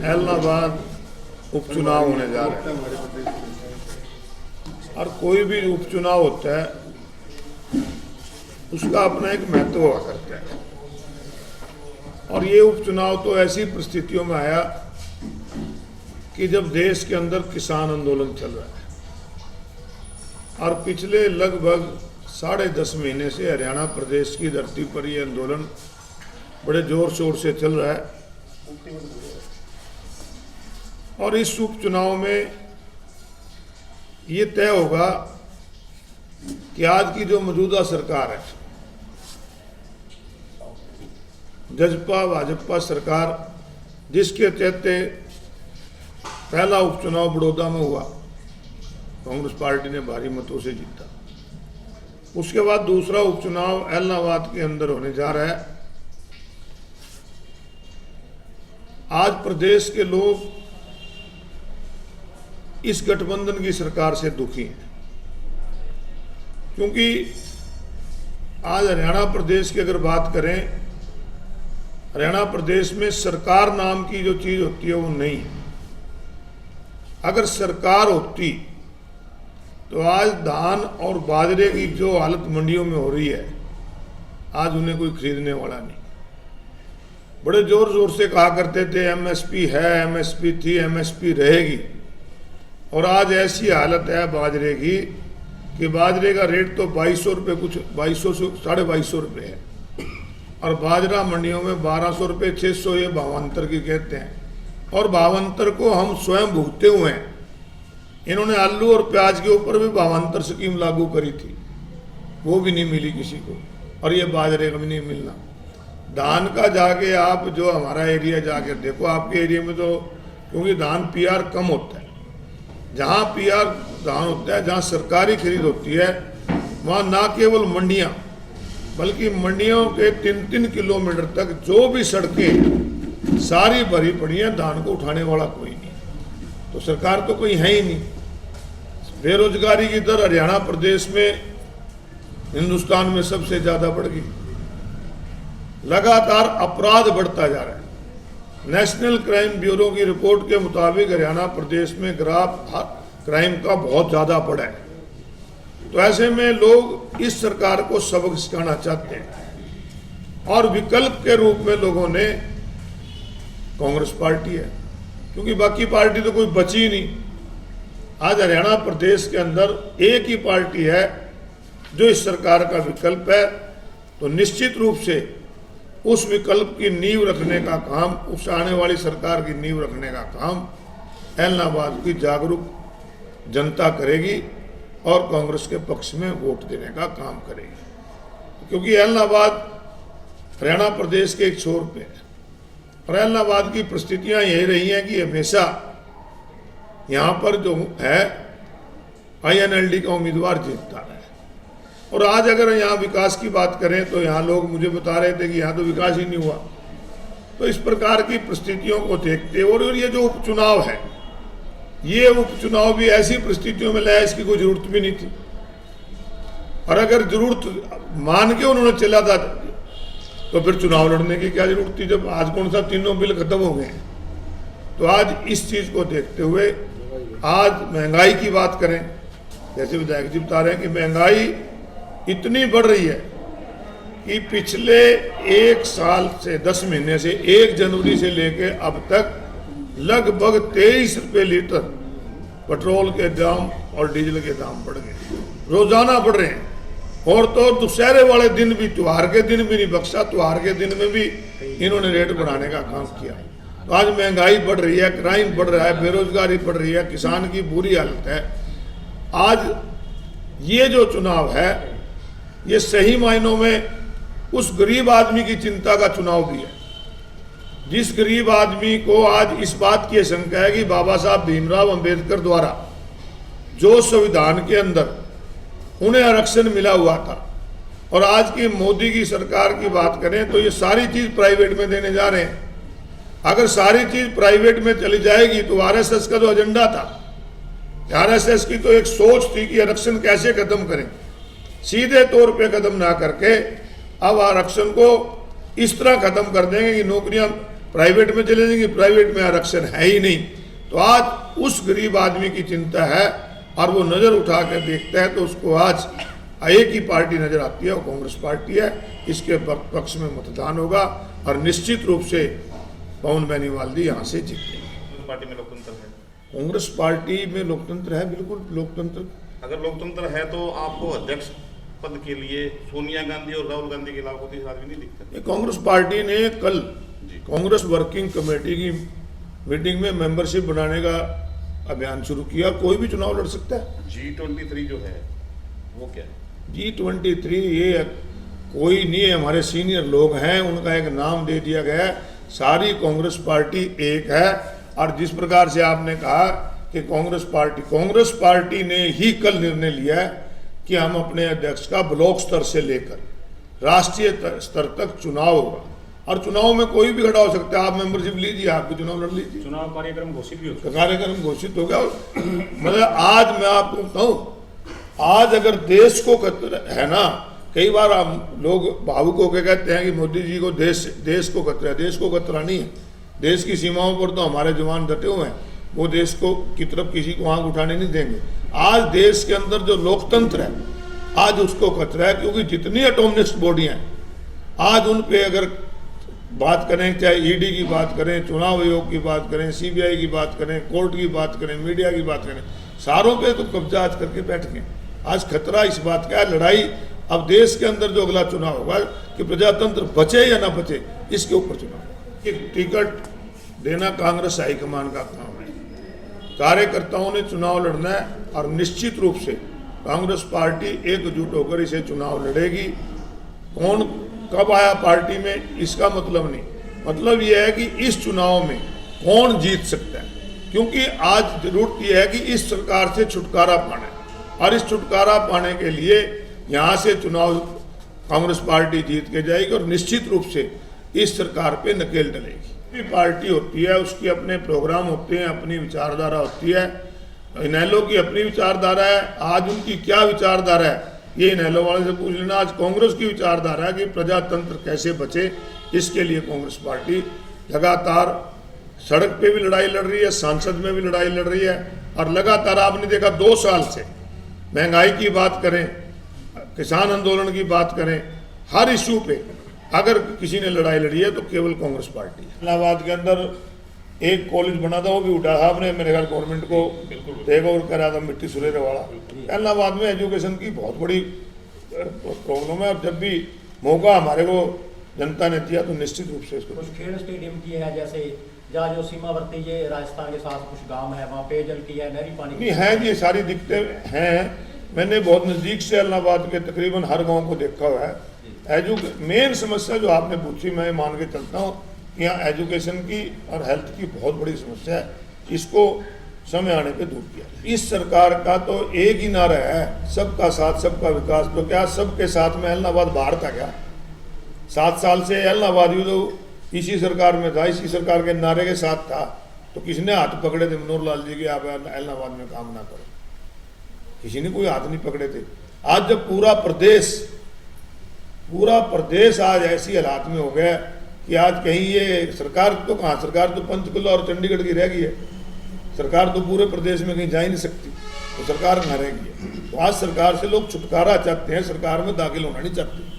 इलाहाबाद उपचुनाव होने जा रहे हैं और कोई भी उपचुनाव होता है उसका अपना एक महत्व हुआ करता है। और ये उपचुनाव तो ऐसी परिस्थितियों में आया कि जब देश के अंदर किसान आंदोलन चल रहा है और पिछले लगभग 10.5 महीने से हरियाणा प्रदेश की धरती पर ये आंदोलन बड़े जोर शोर से चल रहा है। और इस उपचुनाव में ये तय होगा कि आज की जो मौजूदा सरकार है, जजपा भाजपा सरकार, जिसके चलते पहला उपचुनाव बड़ौदा में हुआ, कांग्रेस पार्टी ने भारी मतों से जीता। उसके बाद दूसरा उपचुनाव इलाहाबाद के अंदर होने जा रहा है। आज प्रदेश के लोग इस गठबंधन की सरकार से दुखी हैं, क्योंकि आज हरियाणा प्रदेश की अगर बात करें, हरियाणा प्रदेश में सरकार नाम की जो चीज होती है वो नहीं है। अगर सरकार होती तो आज धान और बाजरे की जो हालत मंडियों में हो रही है, आज उन्हें कोई खरीदने वाला नहीं। बड़े जोर जोर से कहा करते थे एमएसपी है, एमएसपी थी, एमएसपी रहेगी। और आज ऐसी हालत है बाजरे की कि बाजरे का रेट तो 2200 रुपये, कुछ 2200 से 2250 रुपये है, और बाजरा मंडियों में 1200 रुपये, 600, ये भावांतर की कहते हैं। और भावांतर को हम स्वयं भुगते हुए हैं। इन्होंने आलू और प्याज के ऊपर भी भावांतर स्कीम लागू करी थी, वो भी नहीं मिली किसी को, और ये बाजरे का भी नहीं मिलना। धान का जाके आप जो हमारा एरिया जाके देखो, आपके एरिया में तो क्योंकि धान पीआर कम होता है, जहाँ पीआर धान होता है, जहाँ सरकारी खरीद होती है, वहाँ ना केवल मंडियाँ बल्कि मंडियों के 3-3 किलोमीटर तक जो भी सड़कें सारी भरी पड़ी हैं, धान को उठाने वाला कोई नहीं। तो सरकार तो कोई है ही नहीं। बेरोजगारी की दर हरियाणा प्रदेश में हिंदुस्तान में सबसे ज्यादा बढ़ गई। लगातार अपराध बढ़ता जा रहा है। नेशनल क्राइम ब्यूरो की रिपोर्ट के मुताबिक हरियाणा प्रदेश में ग्राफ क्राइम का बहुत ज्यादा बढ़ा है। तो ऐसे में लोग इस सरकार को सबक सिखाना चाहते हैं, और विकल्प के रूप में लोगों ने कांग्रेस पार्टी है, क्योंकि बाकी पार्टी तो कोई बची ही नहीं। आज हरियाणा प्रदेश के अंदर एक ही पार्टी है जो इस सरकार का विकल्प है। तो निश्चित रूप से उस विकल्प की नींव रखने का काम, उस आने वाली सरकार की नींव रखने का काम इलाहाबाद की जागरूक जनता करेगी और कांग्रेस के पक्ष में वोट देने का काम करेगी। क्योंकि इलाहाबाद हरियाणा प्रदेश के एक छोर पे है, और इलाहाबाद की परिस्थितियां यही रही हैं कि हमेशा यहाँ पर जो है आईएनएलडी का उम्मीदवार जीतता है। और आज अगर यहाँ विकास की बात करें तो यहाँ लोग मुझे बता रहे थे कि यहाँ तो विकास ही नहीं हुआ। तो इस प्रकार की परिस्थितियों को देखते, और ये जो उपचुनाव है, ये उपचुनाव भी ऐसी परिस्थितियों में लाया, इसकी कोई जरूरत भी नहीं थी। और अगर जरूरत मान के उन्होंने चला था तो फिर चुनाव लड़ने की क्या जरूरत थी, जब आज कौन सा तीनों बिल खत्म हो गए हैं। तो आज इस चीज को देखते हुए, आज महंगाई की बात करें, जैसे विधायक जी बता रहे हैं कि महंगाई इतनी बढ़ रही है कि पिछले 1 साल से 10 महीने से 1 जनवरी से लेके अब तक लगभग 23 रुपये लीटर पेट्रोल के दाम और डीजल के दाम बढ़ गए, रोजाना बढ़ रहे हैं। और तो दुशहरे वाले दिन भी, त्योहार के दिन भी नहीं बख्शा, त्योहार के दिन में भी इन्होंने रेट बढ़ाने का काम किया। तो आज महंगाई बढ़ रही है, क्राइम बढ़ रहा है, बेरोजगारी बढ़ रही है, किसान की बुरी हालत है। आज ये जो चुनाव है, ये सही मायनों में उस गरीब आदमी की चिंता का चुनाव भी है, जिस गरीब आदमी को आज इस बात की आशंका है कि बाबा साहब भीमराव अंबेडकर द्वारा जो संविधान के अंदर उन्हें आरक्षण मिला हुआ था, और आज की मोदी की सरकार की बात करें तो ये सारी चीज प्राइवेट में देने जा रहे हैं। अगर सारी चीज प्राइवेट में चली जाएगी तो आरएसएस का जो एजेंडा था, आरएसएस की तो एक सोच थी कि आरक्षण कैसे खत्म करें, सीधे तौर पे खत्म ना करके अब आरक्षण को इस तरह खत्म कर देंगे कि नौकरियां प्राइवेट में चले जाएंगे, प्राइवेट में आरक्षण है ही नहीं। तो आज उस गरीब आदमी की चिंता है और वो नज़र उठा कर देखता है तो उसको आज एक ही पार्टी नज़र आती है, वो कांग्रेस पार्टी है। इसके पक्ष में मतदान होगा और निश्चित रूप से पवन बेनीवाल जी यहाँ से जीतेंगे। पार्टी में लोकतंत्र है, कांग्रेस पार्टी में लोकतंत्र है, बिल्कुल लोकतंत्र। अगर लोकतंत्र है तो आपको अध्यक्ष पद के लिए सोनिया गांधी और राहुल गांधी के अलावा कोई आदमी नहीं दिखता। कांग्रेस पार्टी ने कल कांग्रेस वर्किंग कमेटी की मीटिंग में मेंबरशिप बनाने का अभियान शुरू किया। कोई भी चुनाव लड़ सकता है। G23 जो है वो क्या है? G23 ये कोई नहीं है, हमारे सीनियर लोग हैं, उनका एक नाम दे दिया गया है। सारी कांग्रेस पार्टी एक है। और जिस प्रकार से आपने कहा कि कांग्रेस पार्टी ने ही कल निर्णय लिया है कि हम अपने अध्यक्ष का ब्लॉक स्तर से लेकर राष्ट्रीय स्तर तक चुनाव होगा और चुनाव में कोई भी खड़ा हो सकता है। आप मेंबरशिप लीजिए, आप भी चुनाव लड़ लीजिए। चुनाव कार्यक्रम घोषित भी हो चुका, कार्यक्रम घोषित हो गया। मतलब आज मैं आपको बताऊं, आज अगर देश को खतरा है ना, कई बार हम लोग भावुक होकर कहते हैं कि मोदी जी को देश को खतरा है। देश को खतरा नहीं है। देश की सीमाओं पर तो हमारे जवान डटे हुए हैं, वो देश को की तरफ किसी को आंख उठाने नहीं देंगे। आज देश के अंदर जो लोकतंत्र है, आज उसको खतरा है, क्योंकि जितनी ऑटोनमस बॉडियां हैं आज उन पे अगर बात करें, चाहे ईडी की बात करें, चुनाव आयोग की बात करें, सीबीआई की बात करें, कोर्ट की बात करें, मीडिया की बात करें, सारों पे तो कब्जा आज करके बैठ गए। आज खतरा इस बात का है, लड़ाई अब देश के अंदर जो अगला चुनाव होगा कि प्रजातंत्र बचे या ना बचे, इसके ऊपर चुनाव होगा। टिकट देना कांग्रेस हाईकमान का काम है। कार्यकर्ताओं ने चुनाव लड़ना है और निश्चित रूप से कांग्रेस पार्टी एकजुट होकर इसे चुनाव लड़ेगी। कौन कब आया पार्टी में इसका मतलब नहीं, मतलब यह है कि इस चुनाव में कौन जीत सकता है, क्योंकि आज जरूरत यह है कि इस सरकार से छुटकारा पाना है और इस छुटकारा पाने के लिए यहाँ से चुनाव कांग्रेस पार्टी जीत के जाएगी और निश्चित रूप से इस सरकार पे नकेल डलेगी। पार्टी होती है, उसके अपने प्रोग्राम होते हैं, अपनी विचारधारा होती है। इनेलो की अपनी विचारधारा है। आज उनकी क्या विचारधारा है ये इनेलो वाले से पूछ लेना। आज कांग्रेस की विचारधारा है कि प्रजातंत्र कैसे बचे, इसके लिए कांग्रेस पार्टी लगातार सड़क पे भी लड़ाई लड़ रही है, संसद में भी लड़ाई लड़ रही है और लगातार आपने देखा 2 साल से महंगाई की बात करें, किसान आंदोलन की बात करें, हर इशू पे अगर किसी ने लड़ाई लड़ी है तो केवल कांग्रेस पार्टी है। इलाहाबाद के अंदर एक कॉलेज बना था, वो भी उठा साहब ने मेरे ख्याल गवर्नमेंट को टेक ओवर करा था, मिट्टी सुरेरे वाला। इलाहाबाद में एजुकेशन की बहुत बड़ी प्रॉब्लम है और जब भी मौका हमारे को जनता ने दिया तो निश्चित रूप से इसको। कुछ खेल स्टेडियम की है, जैसे जहाँ जो सीमावर्ती ये राजस्थान के साथ कुछ गांव है, वहाँ पेयजल की है, नहरी पानी नहीं है, ये सारी दिक्कतें हैं। मैंने बहुत नज़दीक से इलाहाबाद के तकरीबन हर गाँव को देखा हुआ है। मेन समस्या जो आपने पूछी, मैं मान के चलता हूँ कि यहाँ एजुकेशन की और हेल्थ की बहुत बड़ी समस्या है। इसको समय आने पे दूर किया। इस सरकार का तो एक ही नारा है, सबका साथ सबका विकास। तो क्या सबके साथ में इलाहाबाद बाहर था क्या? 7 साल से इलाहाबाद भी तो इसी सरकार में था, इसी सरकार के नारे के साथ था। तो किसने हाथ पकड़े थे मनोहर लाल जी के, आप इलाहाबाद में काम ना करो? किसी ने कोई हाथ नहीं पकड़े थे। आज जब पूरा प्रदेश आज ऐसी हालात में हो गया कि आज कहीं ये सरकार तो कहाँ, सरकार तो पंचकुला और चंडीगढ़ की रह गई है। सरकार तो पूरे प्रदेश में कहीं जा ही नहीं सकती, तो सरकार कहाँ रह गई है। तो आज सरकार से लोग छुटकारा चाहते हैं, सरकार में दाखिल होना नहीं चाहते।